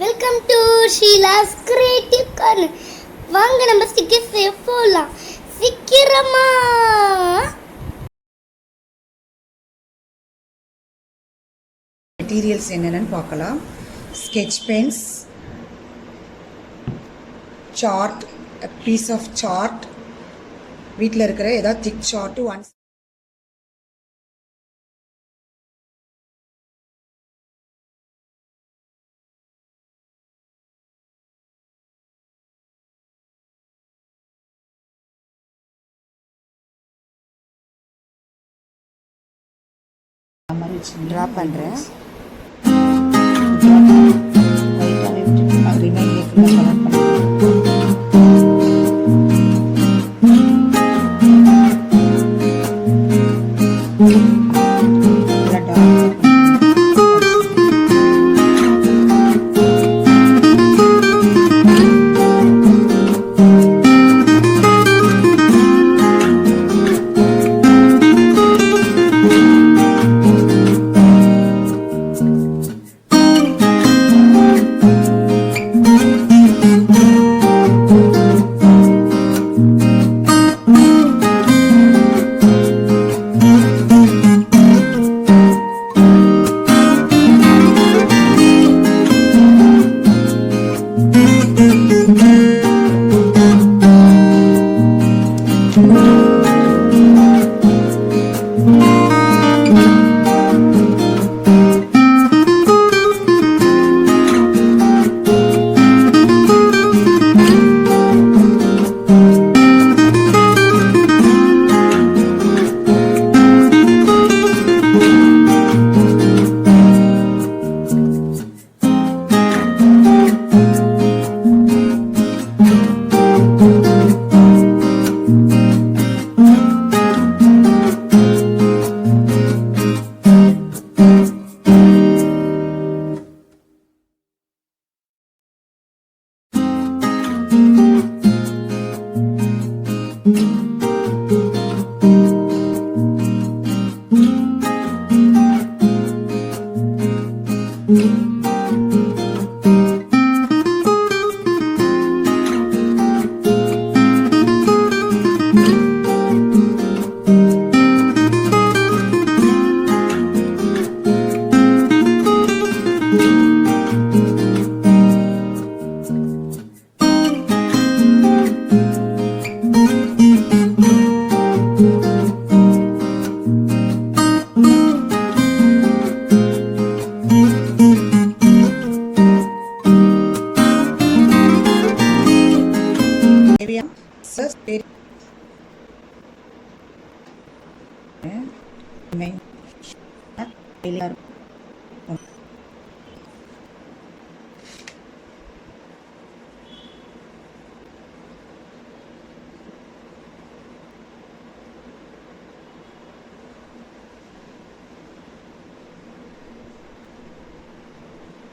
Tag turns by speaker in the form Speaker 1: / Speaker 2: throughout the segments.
Speaker 1: Welcome to Sheela's creative corner. வாங்க நம்ம sticker செய்ய போகலாம். சீக்கிரமா
Speaker 2: மெட்டீரியல்ஸ் என்னென்னு பார்க்கலாம். Sketch pens, chart, piece of chart, வீட்டில் இருக்கிற ஏதாவது திக் சார்ட்டு, ஒன்ஸ் ட்ரா பண்ணுறேன்.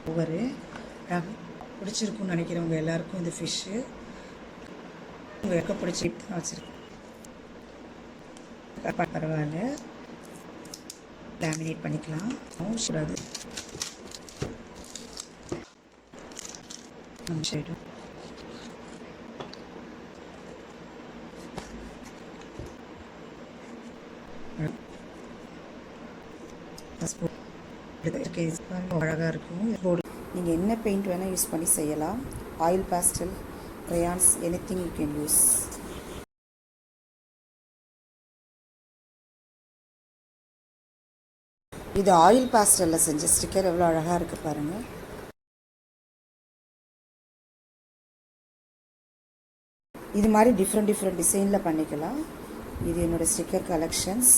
Speaker 2: ஒவ்வொரு பிடிச்சிருக்குன்னு நினைக்கிறவங்க எல்லாருக்கும் இந்த ஃபிஷ்ஷு உங்களுக்கு பிடிச்சி தான் வச்சுருக்கேன். பரவாயில்ல, லேமினேட் பண்ணிக்கலாம். கூடாது ஷேடும் அழகாக இருக்கும். நீங்கள் என்ன பெயிண்ட் வேணால் யூஸ் பண்ணி செய்யலாம். Oil pastel, crayons, anything you can use. இது ஆயில் பாஸ்டலில் செஞ்ச ஸ்டிக்கர் எவ்வளோ அழகாக இருக்குது பாருங்கள். இது மாதிரி டிஃப்ரெண்ட் டிசைனில் பண்ணிக்கலாம். இது என்னோடய ஸ்டிக்கர் கலெக்ஷன்ஸ்.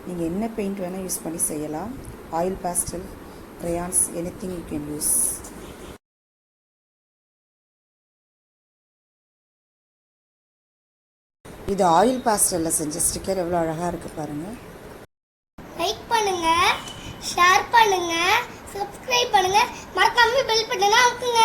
Speaker 2: நீங்கள் என்ன பெயிண்ட் வேணால் யூஸ் பண்ணி செய்யலாம். Oil pastel, crayons, anything you can use. இது ஆயில் பாஸ்டலில் செஞ்ச ஸ்டிக்கர் எவ்வளோ அழகாக இருக்குது பாருங்கள்.
Speaker 1: லைக் பண்ணுங்க, ஷேர் பண்ணுங்க, சப்ஸ்கிரைப் பண்ணுங்க, மறக்காம பெல் பட்டனை அமுக்குங்க.